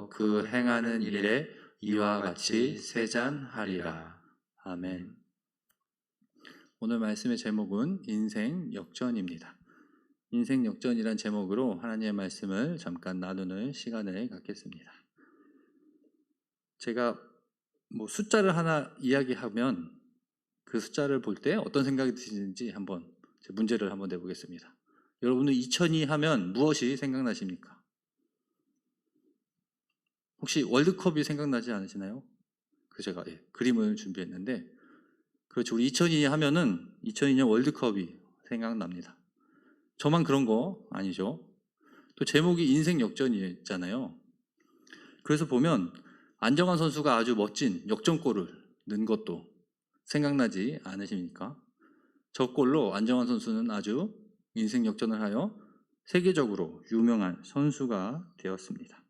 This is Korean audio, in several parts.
하여 그 행하는 일에 이와 같이 세잔하리라. 아멘. 오늘 말씀의 제목은 인생 역전입니다. 인생 역전이란 제목으로 하나님의 말씀을 잠깐 나누는 시간을 갖겠습니다. 제가 숫자를 하나 이야기하면 그 숫자를 볼 때 어떤 생각이 드시는지 한번 문제를 한번 내보겠습니다. 여러분은 2002 하면 무엇이 생각나십니까? 혹시 월드컵이 생각나지 않으시나요? 제가 그림을 준비했는데, 그렇죠. 우리 2002 하면은 2002년 월드컵이 생각납니다. 저만 그런 거 아니죠? 또 제목이 인생 역전이잖아요. 그래서 보면 안정환 선수가 아주 멋진 역전골을 넣은 것도 생각나지 않으십니까? 저 골로 안정환 선수는 아주 인생 역전을 하여 세계적으로 유명한 선수가 되었습니다.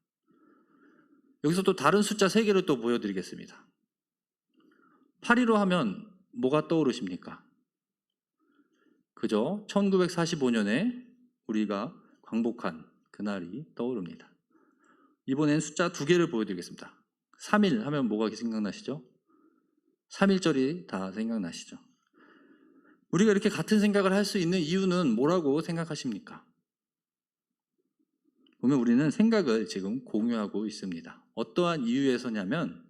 여기서 또 다른 숫자 3개를 또 보여드리겠습니다. 8.15 하면 뭐가 떠오르십니까? 그저 1945년에 우리가 광복한 그날이 떠오릅니다. 이번엔 숫자 2개를 보여드리겠습니다. 3.1 하면 뭐가 생각나시죠? 3.1절이 다 생각나시죠? 우리가 이렇게 같은 생각을 할 수 있는 이유는 뭐라고 생각하십니까? 보면 우리는 생각을 지금 공유하고 있습니다. 어떠한 이유에서냐면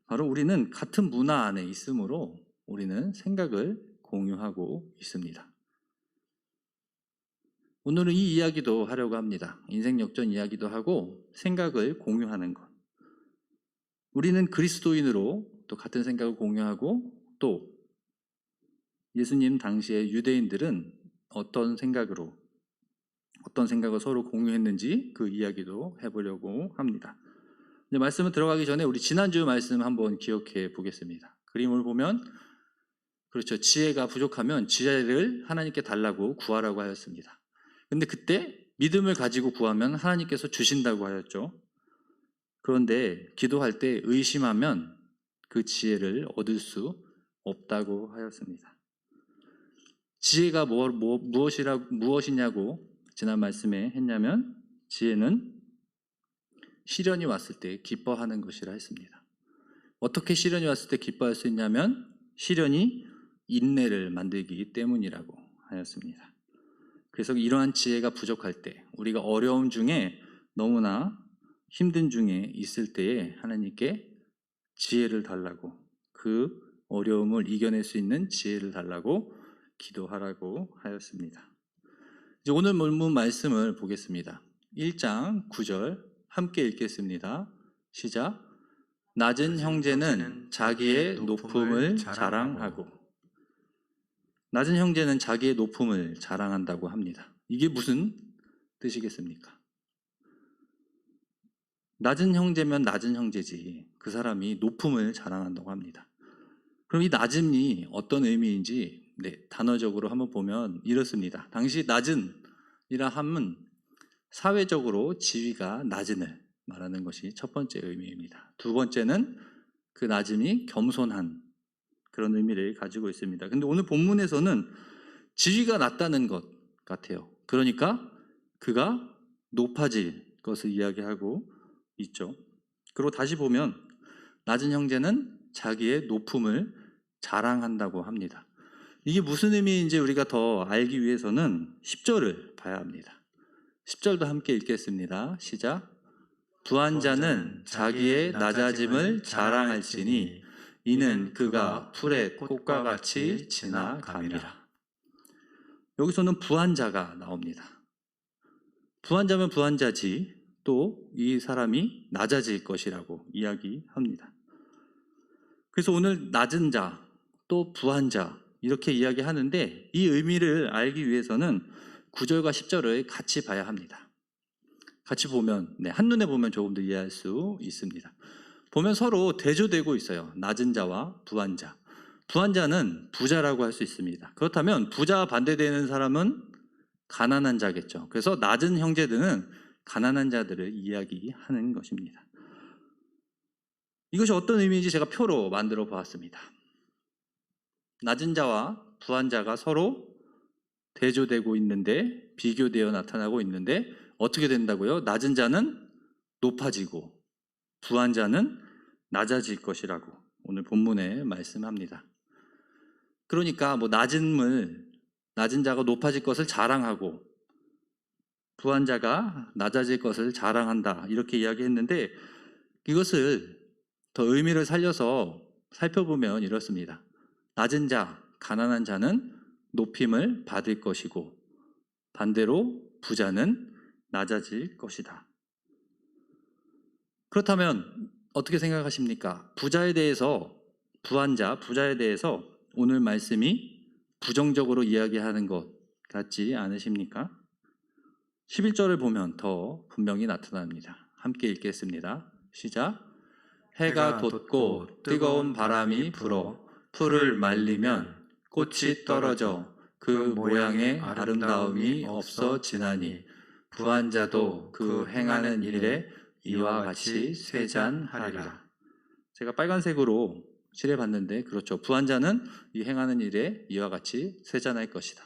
바로 우리는 같은 문화 안에 있으므로 우리는 생각을 공유하고 있습니다. 오늘은 이 이야기도 하려고 합니다. 인생 역전 이야기도 하고 생각을 공유하는 것. 우리는 그리스도인으로 또 같은 생각을 공유하고, 또 예수님 당시의 유대인들은 어떤 생각을 서로 공유했는지 그 이야기도 해보려고 합니다. 말씀을 들어가기 전에 우리 지난주 말씀 한번 기억해 보겠습니다. 그림을 보면 그렇죠. 지혜가 부족하면 지혜를 하나님께 달라고 구하라고 하였습니다. 근데 그때 믿음을 가지고 구하면 하나님께서 주신다고 하였죠. 그런데 기도할 때 의심하면 그 지혜를 얻을 수 없다고 하였습니다. 지혜가 무엇이냐고 지난 말씀에 했냐면, 지혜는 시련이 왔을 때 기뻐하는 것이라 했습니다. 어떻게 시련이 왔을 때 기뻐할 수 있냐면 시련이 인내를 만들기 때문이라고 하였습니다. 그래서 이러한 지혜가 부족할 때, 우리가 어려움 중에 너무나 힘든 중에 있을 때에 하나님께 지혜를 달라고, 그 어려움을 이겨낼 수 있는 지혜를 달라고 기도하라고 하였습니다. 이제 오늘 본문 말씀을 보겠습니다. 1장 9절 함께 읽겠습니다. 시작. 낮은 형제는 자기의 높음을 자랑하고. 낮은 형제는 자기의 높음을 자랑한다고 합니다. 이게 무슨 뜻이겠습니까? 낮은 형제면 낮은 형제지, 그 사람이 높음을 자랑한다고 합니다. 그럼 이 낮음이 어떤 의미인지 단어적으로 한번 보면 이렇습니다. 당시 낮은이라 함은 사회적으로 지위가 낮은을 말하는 것이 첫 번째 의미입니다. 두 번째는 그 낮음이 겸손한 그런 의미를 가지고 있습니다. 근데 오늘 본문에서는 지위가 낮다는 것 같아요. 그러니까 그가 높아질 것을 이야기하고 있죠. 그리고 다시 보면 낮은 형제는 자기의 높음을 자랑한다고 합니다. 이게 무슨 의미인지 우리가 더 알기 위해서는 10절을 봐야 합니다. 10절도 함께 읽겠습니다. 시작. 부한 자는 자기의 낮아짐을 자랑할지니 이는 그가 풀의 꽃과 같이 지나감이라. 여기서는 부한 자가 나옵니다. 부한 자면 부한 자지, 또 이 사람이 낮아질 것이라고 이야기합니다. 그래서 오늘 낮은 자, 또 부한 자 이렇게 이야기하는데, 이 의미를 알기 위해서는 9절과 10절을 같이 봐야 합니다. 같이 보면, 한눈에 보면 조금 더 이해할 수 있습니다. 보면 서로 대조되고 있어요. 낮은 자와 부한 자. 부한 자는 부자라고 할 수 있습니다. 그렇다면 부자와 반대되는 사람은 가난한 자겠죠. 그래서 낮은 형제들은 가난한 자들을 이야기하는 것입니다. 이것이 어떤 의미인지 제가 표로 만들어 보았습니다. 낮은 자와 부한 자가 서로 대조되고 있는데, 비교되어 나타나고 있는데 어떻게 된다고요? 낮은 자는 높아지고 부한 자는 낮아질 것이라고 오늘 본문에 말씀합니다. 그러니까 낮은 자가 높아질 것을 자랑하고 부한 자가 낮아질 것을 자랑한다 이렇게 이야기했는데, 이것을 더 의미를 살려서 살펴보면 이렇습니다. 낮은 자, 가난한 자는 높임을 받을 것이고 반대로 부자는 낮아질 것이다. 그렇다면 어떻게 생각하십니까? 부자에 대해서, 부자에 대해서 오늘 말씀이 부정적으로 이야기하는 것 같지 않으십니까? 11절을 보면 더 분명히 나타납니다. 함께 읽겠습니다. 시작. 해가 돋고 뜨거운 바람이 불어 풀을 말리면 꽃이 떨어져 그 모양의 아름다움이 없어지나니 부한 자도 그 행하는 일에 이와 같이 쇠잔하리라. 제가 빨간색으로 칠해봤는데 그렇죠. 부한 자는 이 행하는 일에 이와 같이 쇠잔할 것이다.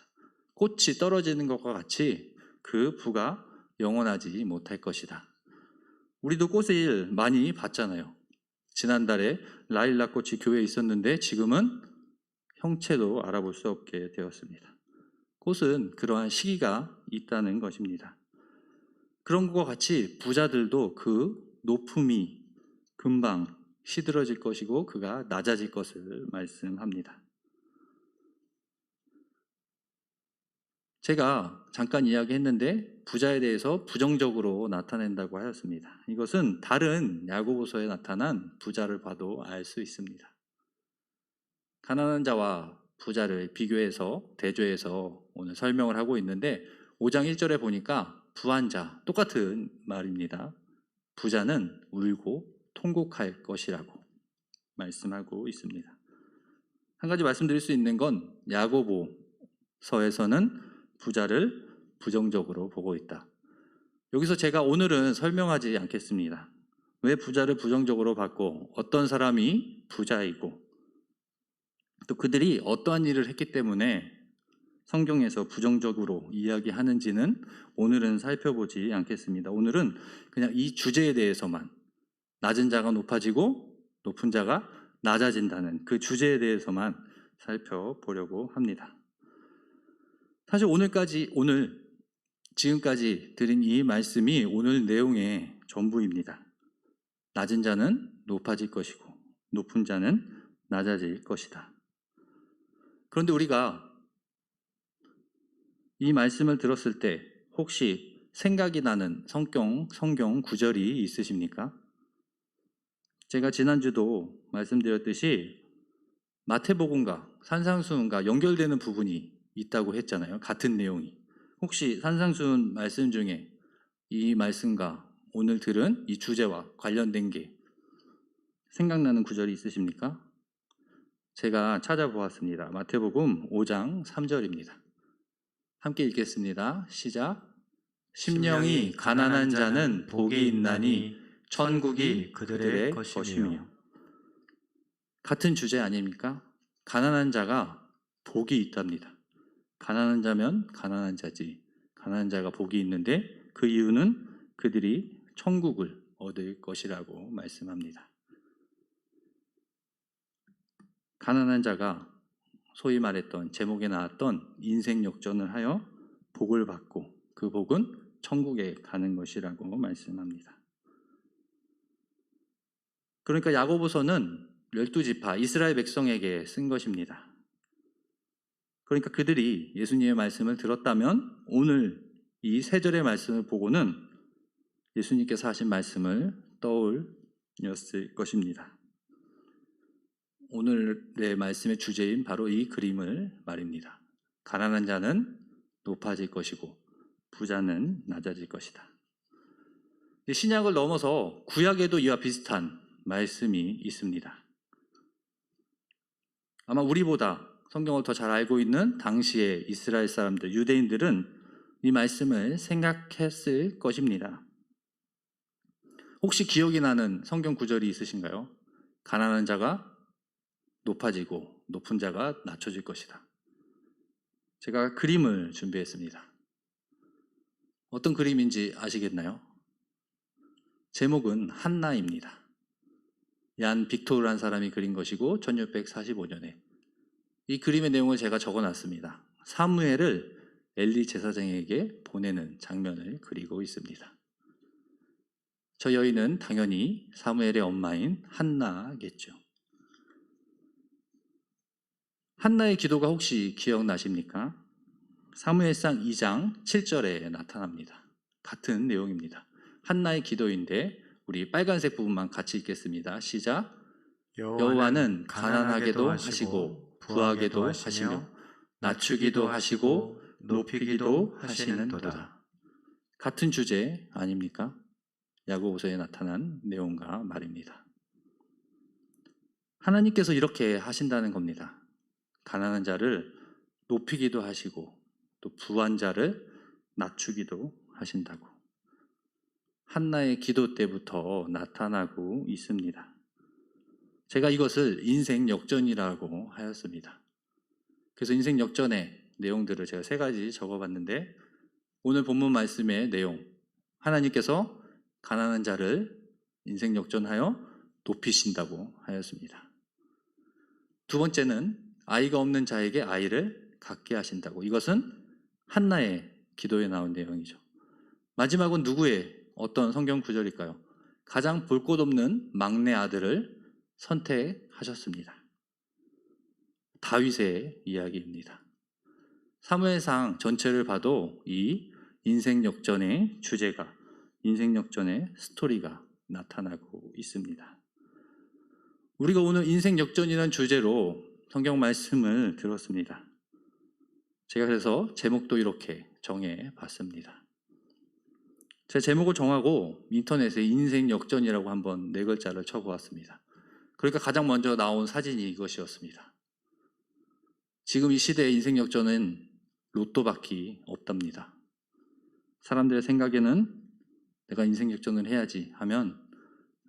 꽃이 떨어지는 것과 같이 그 부가 영원하지 못할 것이다. 우리도 꽃을 많이 봤잖아요. 지난달에 라일락 꽃이 교회에 있었는데 지금은 형체도 알아볼 수 없게 되었습니다. 꽃은 그러한 시기가 있다는 것입니다. 그런 것과 같이 부자들도 그 높음이 금방 시들어질 것이고 그가 낮아질 것을 말씀합니다. 제가 잠깐 이야기했는데 부자에 대해서 부정적으로 나타낸다고 하였습니다. 이것은 다른 야고보서에 나타난 부자를 봐도 알 수 있습니다. 가난한 자와 부자를 비교해서 대조해서 오늘 설명을 하고 있는데 5장 1절에 보니까 부한 자, 똑같은 말입니다. 부자는 울고 통곡할 것이라고 말씀하고 있습니다. 한 가지 말씀드릴 수 있는 건 야고보서에서는 부자를 부정적으로 보고 있다. 여기서 제가 오늘은 설명하지 않겠습니다. 왜 부자를 부정적으로 봤고 어떤 사람이 부자이고 또 그들이 어떠한 일을 했기 때문에 성경에서 부정적으로 이야기하는지는 오늘은 살펴보지 않겠습니다. 오늘은 그냥 이 주제에 대해서만, 낮은 자가 높아지고 높은 자가 낮아진다는 그 주제에 대해서만 살펴보려고 합니다. 사실 지금까지 드린 이 말씀이 오늘 내용의 전부입니다. 낮은 자는 높아질 것이고 높은 자는 낮아질 것이다. 그런데 우리가 이 말씀을 들었을 때 혹시 생각이 나는 성경 구절이 있으십니까? 제가 지난주도 말씀드렸듯이 마태복음과 산상수훈과 연결되는 부분이 있다고 했잖아요. 같은 내용이. 혹시 산상수훈 말씀 중에 이 말씀과 오늘 들은 이 주제와 관련된 게 생각나는 구절이 있으십니까? 제가 찾아보았습니다. 마태복음 5장 3절입니다. 함께 읽겠습니다. 시작. 심령이 가난한 자는 복이 있나니 천국이 그들의 것이며. 같은 주제 아닙니까? 가난한 자가 복이 있답니다. 가난한 자면 가난한 자지. 가난한 자가 복이 있는데 그 이유는 그들이 천국을 얻을 것이라고 말씀합니다. 가난한 자가 소위 말했던 제목에 나왔던 인생 역전을 하여 복을 받고 그 복은 천국에 가는 것이라고 말씀합니다. 그러니까 야고보서는 12지파 이스라엘 백성에게 쓴 것입니다. 그러니까 그들이 예수님의 말씀을 들었다면 오늘 이 세 절의 말씀을 보고는 예수님께서 하신 말씀을 떠올렸을 것입니다. 오늘의 말씀의 주제인 바로 이 그림을 말입니다. 가난한 자는 높아질 것이고 부자는 낮아질 것이다. 신약을 넘어서 구약에도 이와 비슷한 말씀이 있습니다. 아마 우리보다 성경을 더 잘 알고 있는 당시의 이스라엘 사람들, 유대인들은 이 말씀을 생각했을 것입니다. 혹시 기억이 나는 성경 구절이 있으신가요? 가난한 자가 높아지고 높은 자가 낮춰질 것이다. 제가 그림을 준비했습니다. 어떤 그림인지 아시겠나요? 제목은 한나입니다. 얀 빅토르라는 사람이 그린 것이고 1645년에 이 그림의 내용을 제가 적어놨습니다. 사무엘을 엘리 제사장에게 보내는 장면을 그리고 있습니다. 저 여인은 당연히 사무엘의 엄마인 한나겠죠. 한나의 기도가 혹시 기억나십니까? 사무엘상 2장 7절에 나타납니다. 같은 내용입니다. 한나의 기도인데 우리 빨간색 부분만 같이 읽겠습니다. 시작. 여호와는 가난하게도 하시고 부하게도 하시며 낮추기도 하시고 높이기도 하시는도다. 같은 주제 아닙니까? 야고보서에 나타난 내용과 말입니다. 하나님께서 이렇게 하신다는 겁니다. 가난한 자를 높이기도 하시고 또 부한 자를 낮추기도 하신다고. 한나의 기도 때부터 나타나고 있습니다. 제가 이것을 인생 역전이라고 하였습니다. 그래서 인생 역전의 내용들을 제가 3가지 적어봤는데 오늘 본문 말씀의 내용, 하나님께서 가난한 자를 인생 역전하여 높이신다고 하였습니다. 2번째는 아이가 없는 자에게 아이를 갖게 하신다고. 이것은 한나의 기도에 나온 내용이죠. 마지막은 누구의 어떤 성경 구절일까요? 가장 볼 것 없는 막내 아들을 선택하셨습니다. 다윗의 이야기입니다. 사무엘상 전체를 봐도 이 인생 역전의 주제가, 인생 역전의 스토리가 나타나고 있습니다. 우리가 오늘 인생 역전이라는 주제로 성경 말씀을 들었습니다. 제가 그래서 제목도 이렇게 정해 봤습니다. 제 제목을 정하고 인터넷에 인생 역전이라고 한번 4글자를 쳐보았습니다. 그러니까 가장 먼저 나온 사진이 이것이었습니다. 지금 이 시대의 인생 역전은 로또밖에 없답니다. 사람들의 생각에는 내가 인생 역전을 해야지 하면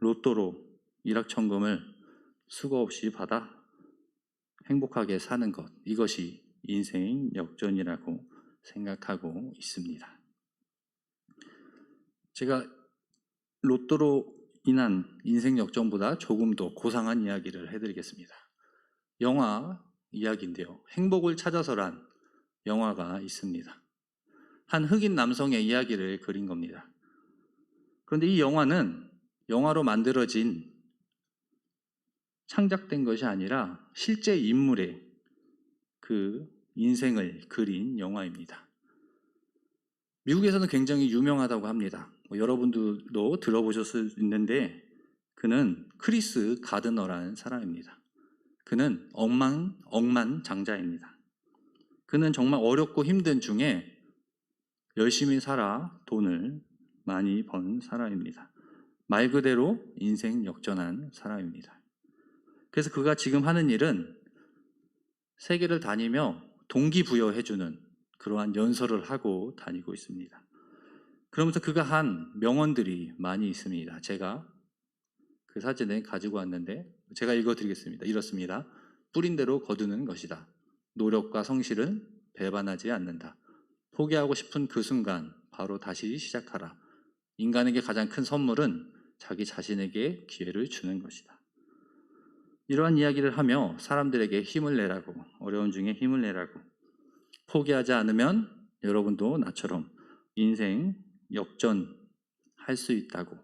로또로 일확천금을 수고 없이 받아 행복하게 사는 것, 이것이 인생 역전이라고 생각하고 있습니다. 제가 로또로 인한 인생 역전보다 조금 더 고상한 이야기를 해드리겠습니다. 영화 이야기인데요. 행복을 찾아서란 영화가 있습니다. 한 흑인 남성의 이야기를 그린 겁니다. 그런데 이 영화는 영화로 만들어진 창작된 것이 아니라 실제 인물의 그 인생을 그린 영화입니다. 미국에서는 굉장히 유명하다고 합니다. 여러분들도 들어보셨을 수 있는데 그는 크리스 가드너라는 사람입니다. 그는 억만장자입니다. 그는 정말 어렵고 힘든 중에 열심히 살아 돈을 많이 번 사람입니다. 말 그대로 인생 역전한 사람입니다. 그래서 그가 지금 하는 일은 세계를 다니며 동기부여해주는 그러한 연설을 하고 다니고 있습니다. 그러면서 그가 한 명언들이 많이 있습니다. 제가 그 사진을 가지고 왔는데 제가 읽어드리겠습니다. 이렇습니다. 뿌린 대로 거두는 것이다. 노력과 성실은 배반하지 않는다. 포기하고 싶은 그 순간 바로 다시 시작하라. 인간에게 가장 큰 선물은 자기 자신에게 기회를 주는 것이다. 이러한 이야기를 하며 사람들에게 힘을 내라고, 어려운 중에 힘을 내라고, 포기하지 않으면 여러분도 나처럼 인생 역전할 수 있다고,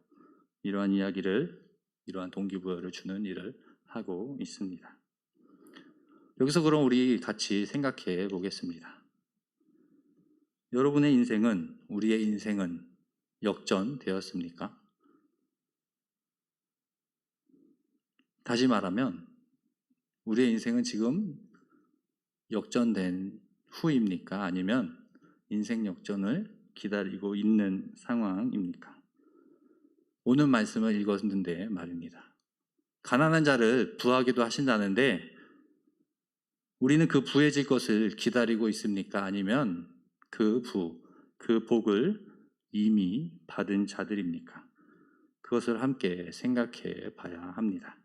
이러한 이야기를, 이러한 동기부여를 주는 일을 하고 있습니다. 여기서 그럼 우리 같이 생각해 보겠습니다. 여러분의 인생은, 우리의 인생은 역전되었습니까? 다시 말하면 우리의 인생은 지금 역전된 후입니까? 아니면 인생 역전을 기다리고 있는 상황입니까? 오늘 말씀을 읽었는데 말입니다. 가난한 자를 부하기도 하신다는데 우리는 그 부해질 것을 기다리고 있습니까? 아니면 그 복을 이미 받은 자들입니까? 그것을 함께 생각해 봐야 합니다.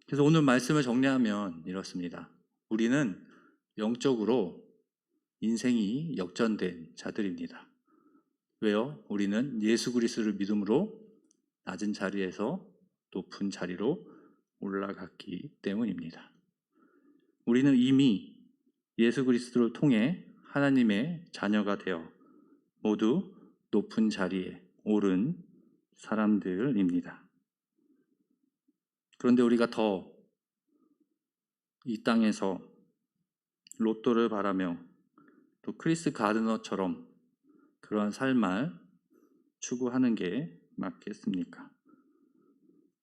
그래서 오늘 말씀을 정리하면 이렇습니다. 우리는 영적으로 인생이 역전된 자들입니다. 왜요? 우리는 예수 그리스도를 믿음으로 낮은 자리에서 높은 자리로 올라갔기 때문입니다. 우리는 이미 예수 그리스도를 통해 하나님의 자녀가 되어 모두 높은 자리에 오른 사람들입니다. 그런데 우리가 더 이 땅에서 로또를 바라며 또 크리스 가드너처럼 그러한 삶을 추구하는 게 맞겠습니까?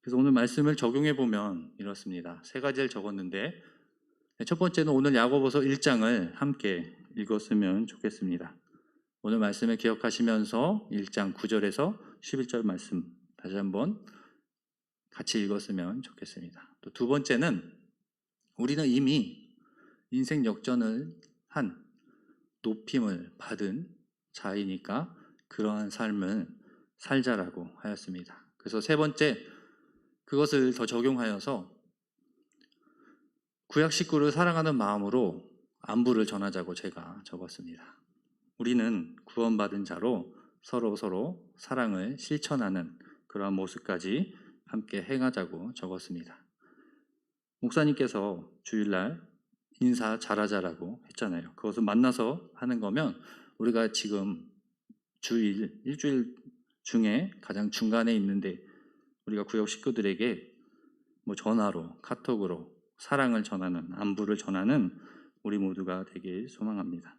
그래서 오늘 말씀을 적용해 보면 이렇습니다. 세 가지를 적었는데 첫 번째는 오늘 야고보서 1장을 함께 읽었으면 좋겠습니다. 오늘 말씀을 기억하시면서 1장 9절에서 11절 말씀 다시 한번 같이 읽었으면 좋겠습니다. 또 두 번째는 우리는 이미 인생 역전을 한 높임을 받은 자이니까 그러한 삶을 살자라고 하였습니다. 그래서 세 번째, 그것을 더 적용하여서 구약 식구를 사랑하는 마음으로 안부를 전하자고 제가 적었습니다. 우리는 구원받은 자로 서로 사랑을 실천하는 그러한 모습까지 함께 행하자고 적었습니다. 목사님께서 주일날 인사 잘하자라고 했잖아요. 그것을 만나서 하는 거면 우리가 지금 일주일 중에 가장 중간에 있는데 우리가 구역 식구들에게 전화로, 카톡으로 사랑을 전하는, 안부를 전하는 우리 모두가 되길 소망합니다.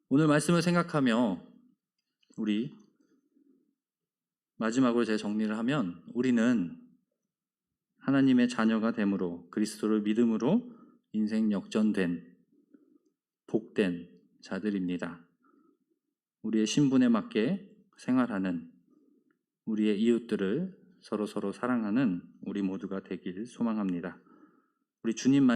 오늘 말씀을 생각하며 우리 마지막으로 제가 정리를 하면 우리는 하나님의 자녀가 됨으로 그리스도를 믿음으로 인생 역전된 복된 자들입니다. 우리의 신분에 맞게 생활하는 우리의 이웃들을 서로 사랑하는 우리 모두가 되길 소망합니다. 우리 주님